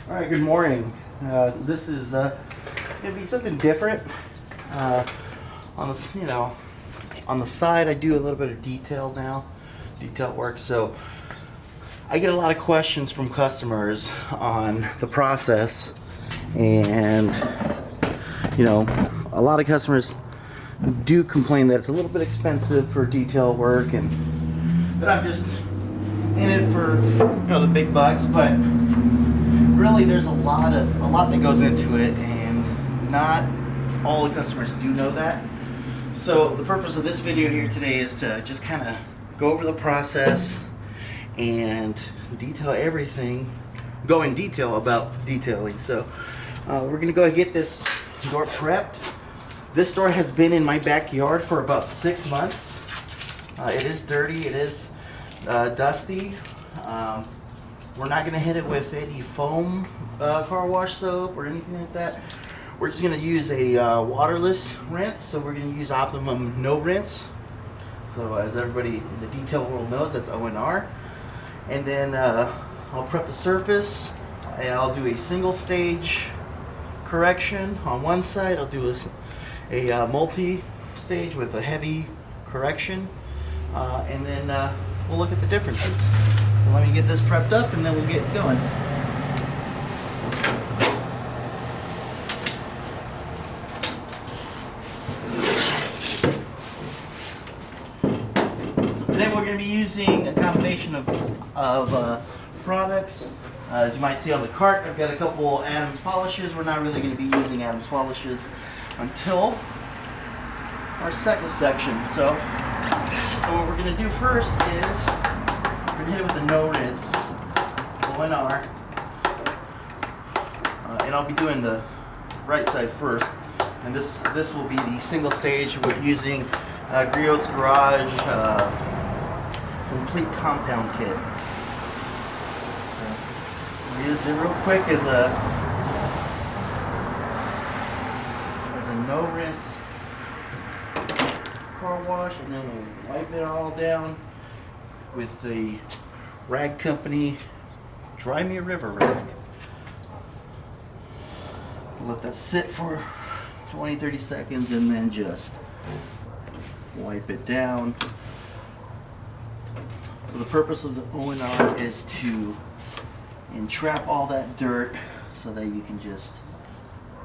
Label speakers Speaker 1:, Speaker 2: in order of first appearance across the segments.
Speaker 1: All right, good morning. This is gonna be something different. On the side, I do a little bit of detail now, detail work. So I get a lot of questions from customers on the process, and a lot of customers do complain that it's a little bit expensive for detail work, and that I'm just in it for the big bucks, but really there's a lot that goes into it, and not all the customers do know that. So the purpose of this video here today is to just kind of go over the process and detail everything, go in detail about detailing. So we're gonna go and get this door prepped. This door has been in my backyard for about 6 months. It is dirty, it is dusty. We're not going to hit it with any foam car wash soap or anything like that. We're just going to use a waterless rinse. So we're going to use Optimum no rinse. So as everybody in the detail world knows, that's O&R. And then I'll prep the surface. I'll do a single stage correction on one side. I'll do a multi-stage with a heavy correction. And then we'll look at the differences. So let me get this prepped up and then we'll get going. So today we're going to be using a combination of products. As you might see on the cart, I've got a couple Adams polishes. We're not really going to be using Adams polishes until our second section. So what we're going to do first is we're going to hit it with a no rinse, O&R, and I'll be doing the right side first. And this will be the single stage. We're using Griot's Garage complete compound kit. So we'll use it real quick as a no rinse car wash, and then we'll wipe it all down with the Rag Company Dry Me River rag. Let that sit for 20-30 seconds and then just wipe it down. So the purpose of the O&R is to entrap all that dirt so that you can just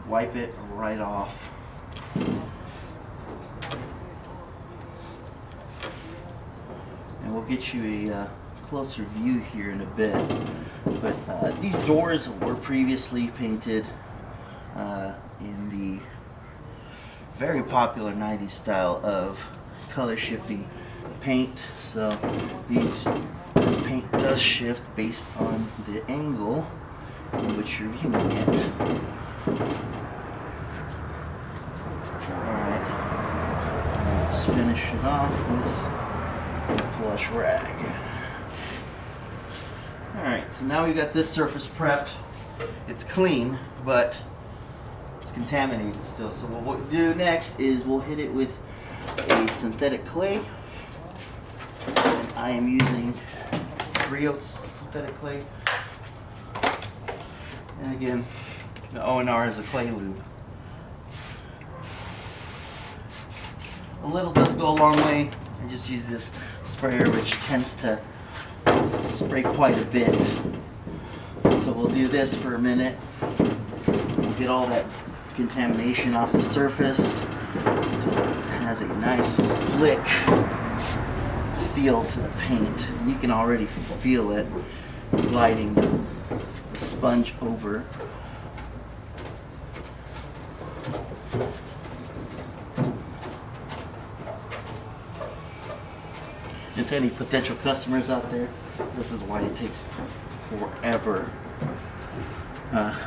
Speaker 1: wipe it right off. And we'll get you a closer view here in a bit. But these doors were previously painted in the very popular 90s style of color shifting paint. So this paint does shift based on the angle in which you're viewing it. Alright, let's finish it off with plush rag. Alright, so now we've got this surface prepped. It's clean, but it's contaminated still. So what we'll do next is we'll hit it with a synthetic clay. And I am using Griot's synthetic clay. And again, the O&R is a clay lube. A little does go a long way. I just use this sprayer, which tends to spray quite a bit. So we'll do this for a minute. We'll get all that contamination off the surface until it has a nice slick feel to the paint. And you can already feel it gliding the sponge over. And to any potential customers out there, this is why it takes forever.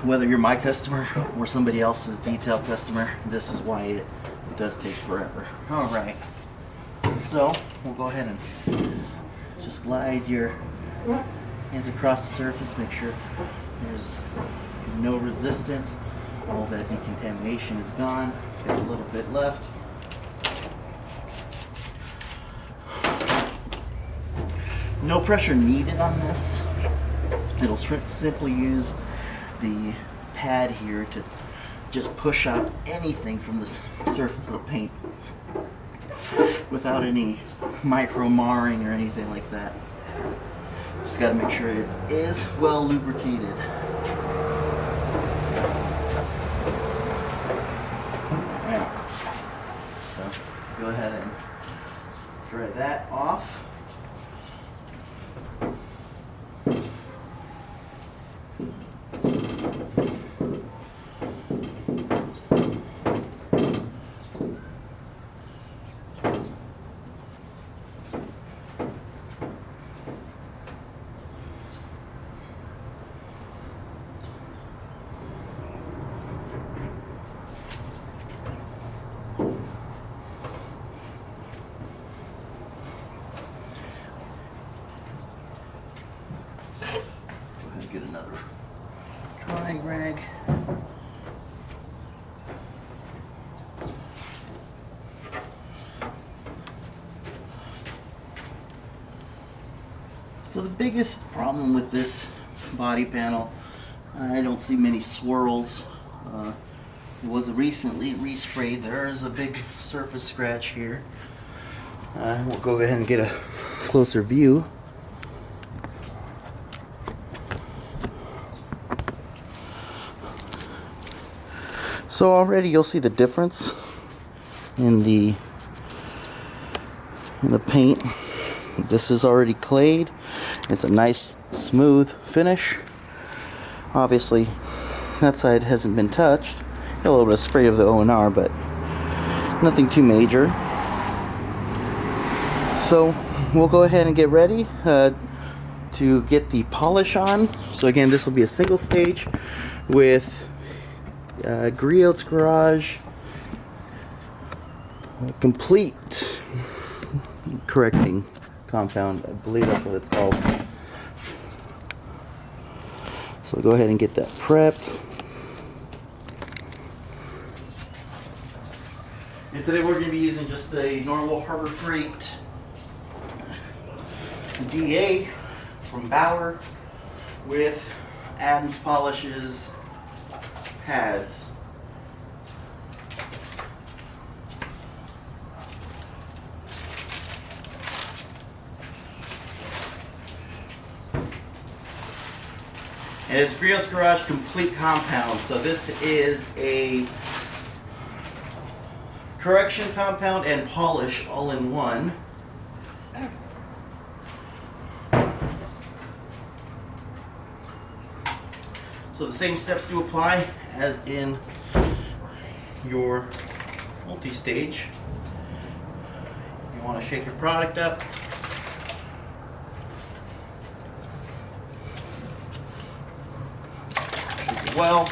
Speaker 1: Whether you're my customer or somebody else's detail customer, this is why it does take forever. Alright, so we'll go ahead and just glide your hands across the surface, make sure there's no resistance. All that decontamination is gone. Got a little bit left. No pressure needed on this. It'll simply use the pad here to just push out anything from the surface of the paint without any micro marring or anything like that. Just got to make sure it is well lubricated. Alright, so go ahead and dry that off. Get another drying rag. So the biggest problem with this body panel, I don't see many swirls. It was recently resprayed. There is a big surface scratch here. We'll go ahead and get a closer view. So already you'll see the difference in the paint. This is already clayed. It's a nice smooth finish. Obviously that side hasn't been touched. Got a little bit of spray of the O&R, but nothing too major. So we'll go ahead and get ready to get the polish on. So again, this will be a single stage with Griot's Garage complete correcting compound. I believe that's what it's called. So go ahead and get that prepped. And today we're going to be using just a normal Harbor Freight DA from Bauer with Adams Polishes pads. And it's Griot's Garage Complete Compound. So this is a correction compound and polish all in one. So the same steps do apply as in your multi-stage. You want to shake your product up. Shake it well.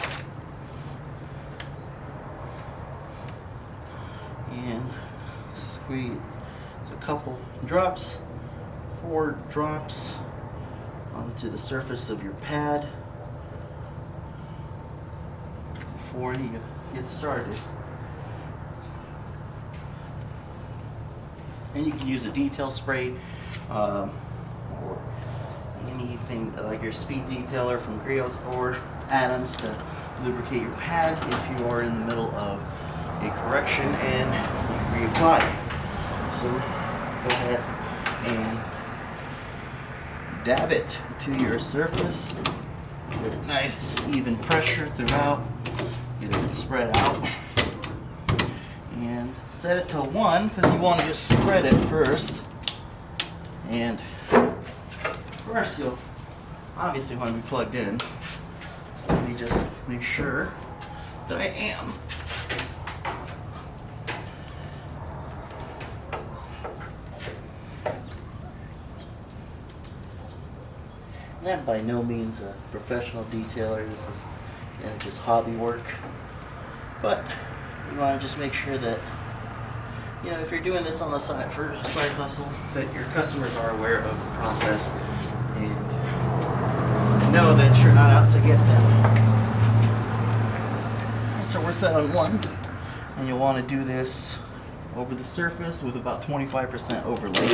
Speaker 1: And squeeze a couple drops, 4 drops onto the surface of your pad before you get started. And you can use a detail spray or anything like your speed detailer from Griot or Adams to lubricate your pad if you are in the middle of a correction and reapply. So go ahead and dab it to your surface. Get a nice even pressure throughout. Get it spread out. And set it to 1 because you want to just spread it first. And first you'll obviously want to be plugged in. Let me just make sure that I am. I'm by no means a professional detailer. This is just hobby work. But you want to just make sure that, you know, if you're doing this on the side for a side hustle, that your customers are aware of the process and know that you're not out to get them. So we're set on 1, and you'll want to do this over the surface with about 25% overlay.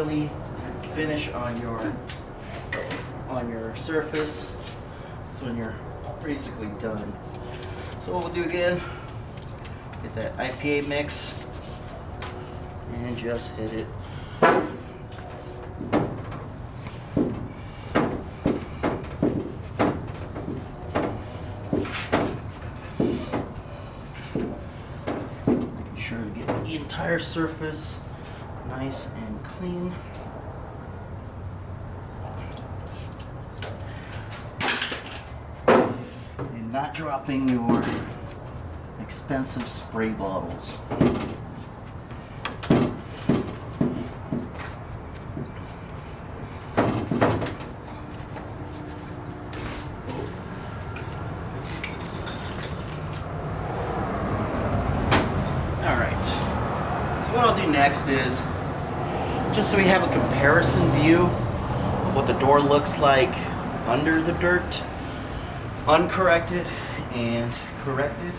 Speaker 1: really finish on your surface. So when you're basically done. So what we'll do again, get that IPA mix and just hit it. Making sure to get the entire surface nice and clean. And not dropping your expensive spray bottles. What I'll do next is, just so we have a comparison view of what the door looks like under the dirt, uncorrected and corrected,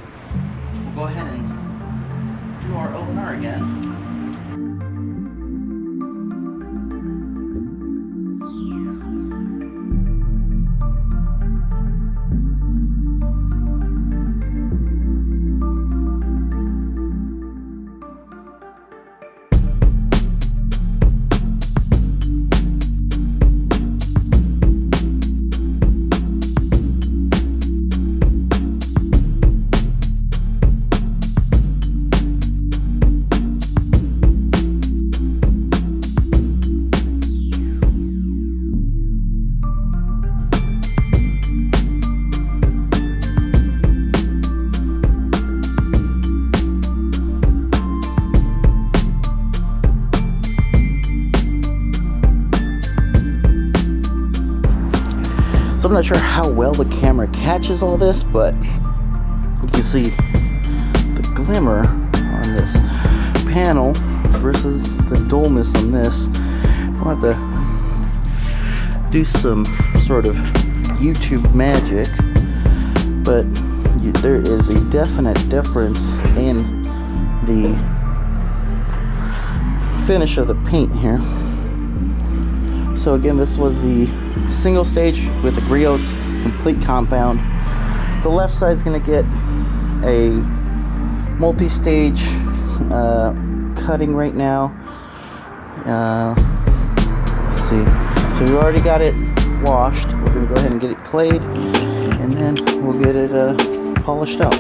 Speaker 1: we'll go ahead and do our opener again. So I'm not sure how well the camera catches all this, but you can see the glimmer on this panel versus the dullness on this. We'll have to do some sort of YouTube magic, but there is a definite difference in the finish of the paint here. So again, this was the single stage with the Griot's complete compound. The left side is going to get a multi-stage cutting right now. Let's see. So we already got it washed. We're going to go ahead and get it clayed, and then we'll get it polished out.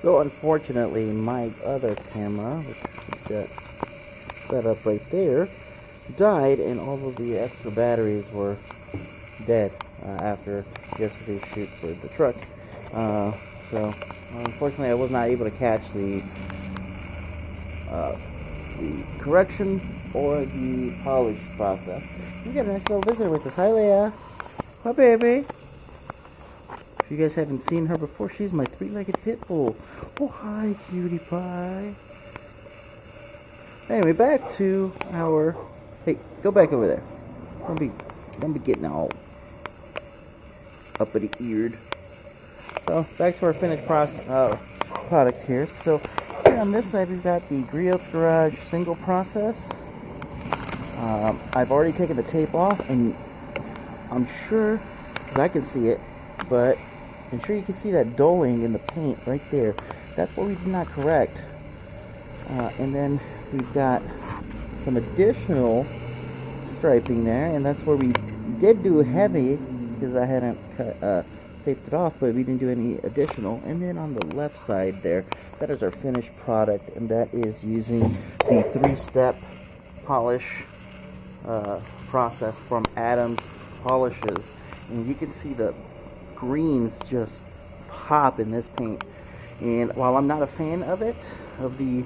Speaker 1: So unfortunately, my other camera, which is that set up right there, died, and all of the extra batteries were dead after yesterday's shoot for the truck. So unfortunately, I was not able to catch the correction or the polish process. We got a nice little visitor with us. Hi, Leia. Hi, baby. If you guys haven't seen her before, she's my three-legged pit bull. Oh, hi, cutie pie. Anyway, back to our... Hey, go back over there. Don't be getting all uppity-eared. So, back to our finished product here. So, here on this side, we've got the Griot's Garage single process. I've already taken the tape off, and I'm sure, because I can see it, but I'm sure you can see that dulling in the paint right there. That's what we did not correct. And then we've got some additional striping there, and that's where we did do heavy, because I hadn't taped it off, but we didn't do any additional. And then on the left side there, that is our finished product, and that is using the 3-step polish process from Adams Polishes. And you can see the greens just pop in this paint. And while I'm not a fan of it, of the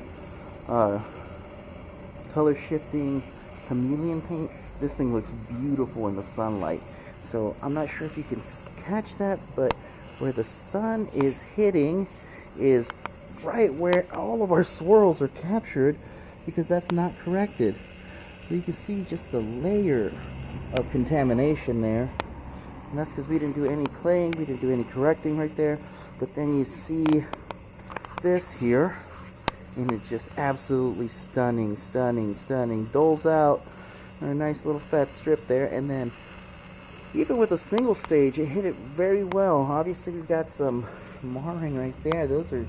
Speaker 1: color shifting chameleon paint, this thing looks beautiful in the sunlight. So I'm not sure if you can catch that, but where the sun is hitting is right where all of our swirls are captured, because that's not corrected. So you can see just the layer of contamination there, and that's because we didn't do any claying, we didn't do any correcting right there. But then you see this here, and it's just absolutely stunning, stunning, stunning. Doles out a nice little fat strip there, and then even with a single stage, it hit it very well. Obviously, we've got some marring right there. Those are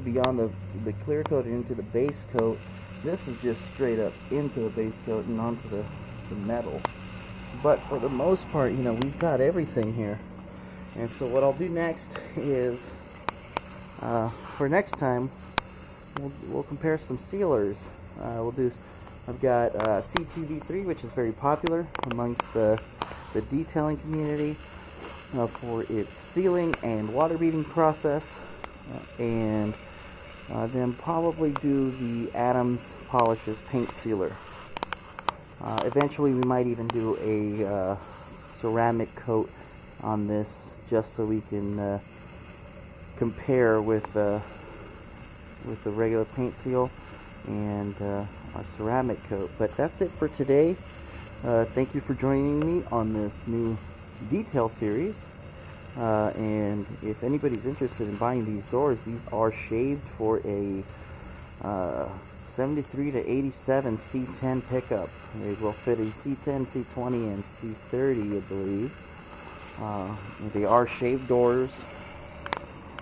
Speaker 1: beyond the clear coat and into the base coat. This is just straight up into the base coat and onto the metal. But for the most part, you know, we've got everything here. And so what I'll do next is, for next time, we'll compare some sealers. I've got C2V3, which is very popular amongst the detailing community for its sealing and water beading process, and then probably do the Adams Polishes paint sealer. Eventually we might even do a ceramic coat on this, just so we can compare with the regular paint seal and our ceramic coat. But that's it for today. Thank you for joining me on this new detail series. And if anybody's interested in buying these doors, these are shaved for a 73 to 87 C10 pickup. They will fit a C10, C20, and C30, I believe. They are shaved doors,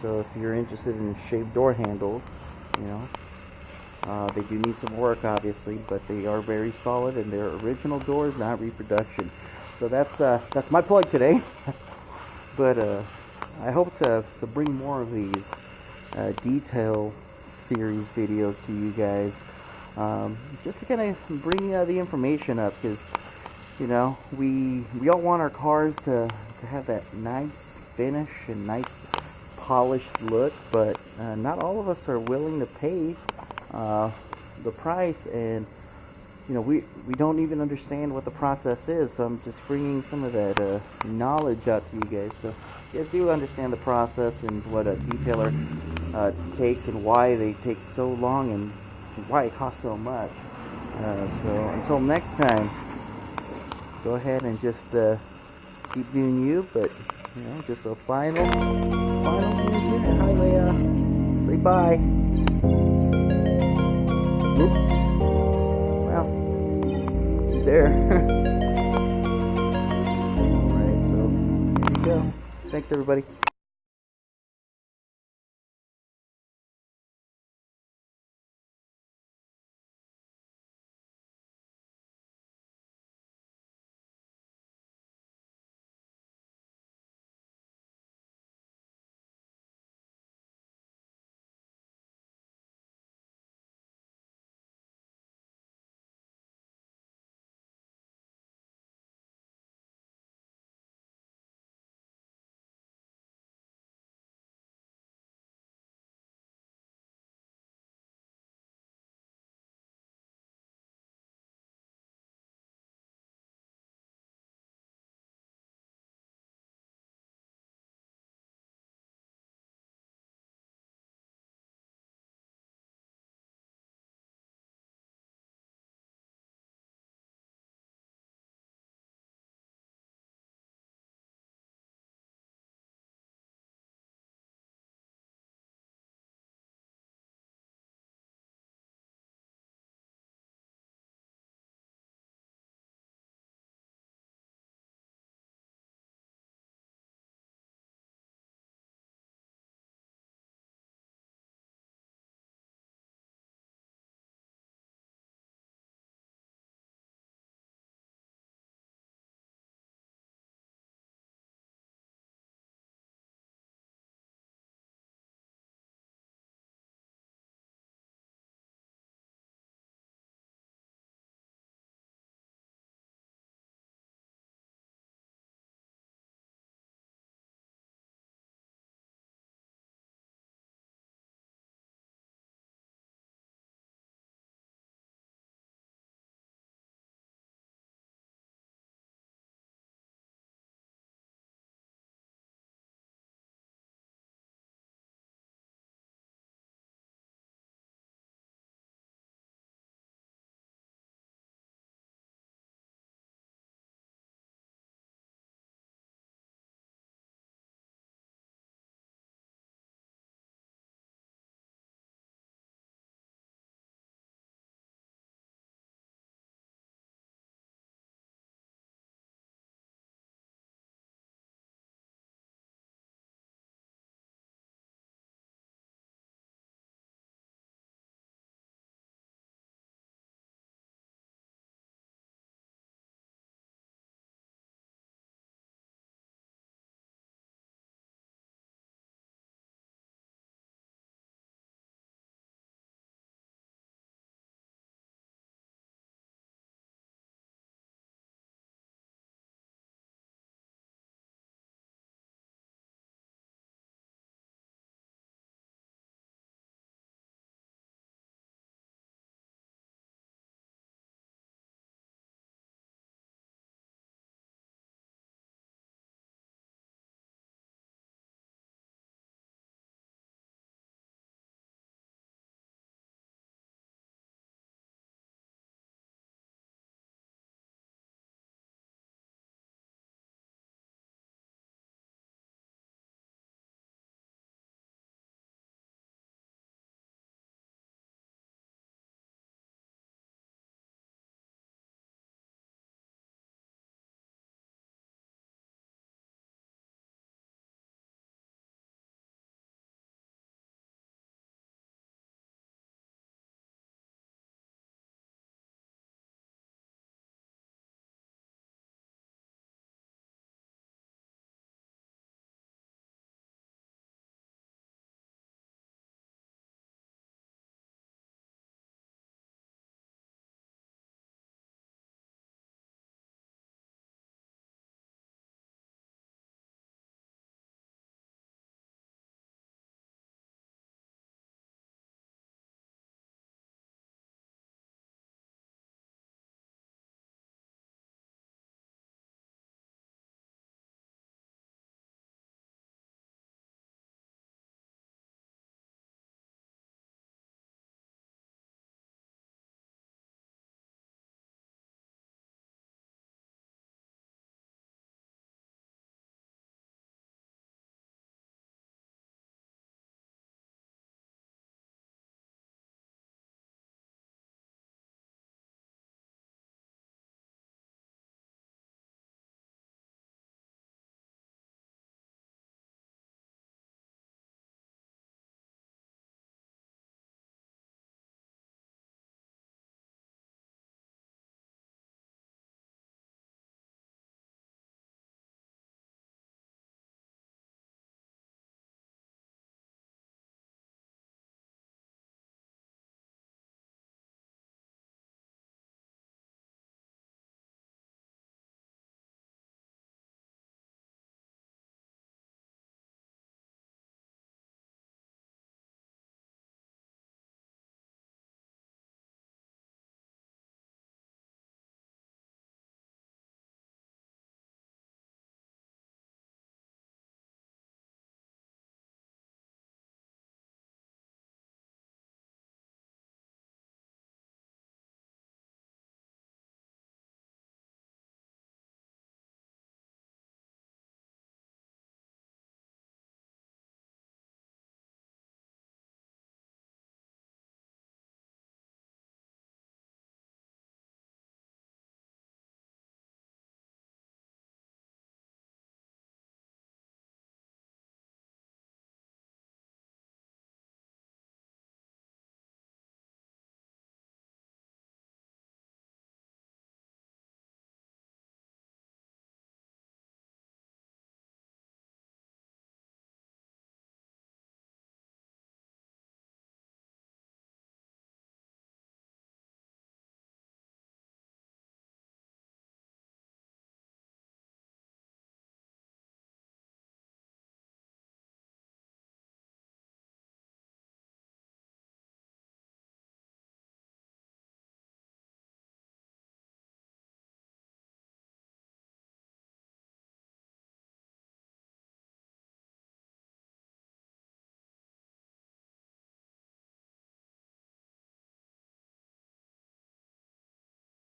Speaker 1: so if you're interested in shaved door handles, you know, they do need some work, obviously, but they are very solid, and they're original doors, not reproduction. So that's my plug today. But I hope to bring more of these detail series videos to you guys, just to kind of bring the information up, because, you know, we all want our cars to have that nice finish and nice polished look, but not all of us are willing to pay the price, and you know, we don't even understand what the process is. So I'm just bringing some of that knowledge out to you guys, so you guys do understand the process and what a detailer takes, and why they take so long, and why it costs so much. So until next time, go ahead and just keep doing you, but you know, just a final thing here. And hi, Leia. Say bye. Oop. Well, she's there. Alright, so here we go. Thanks, everybody.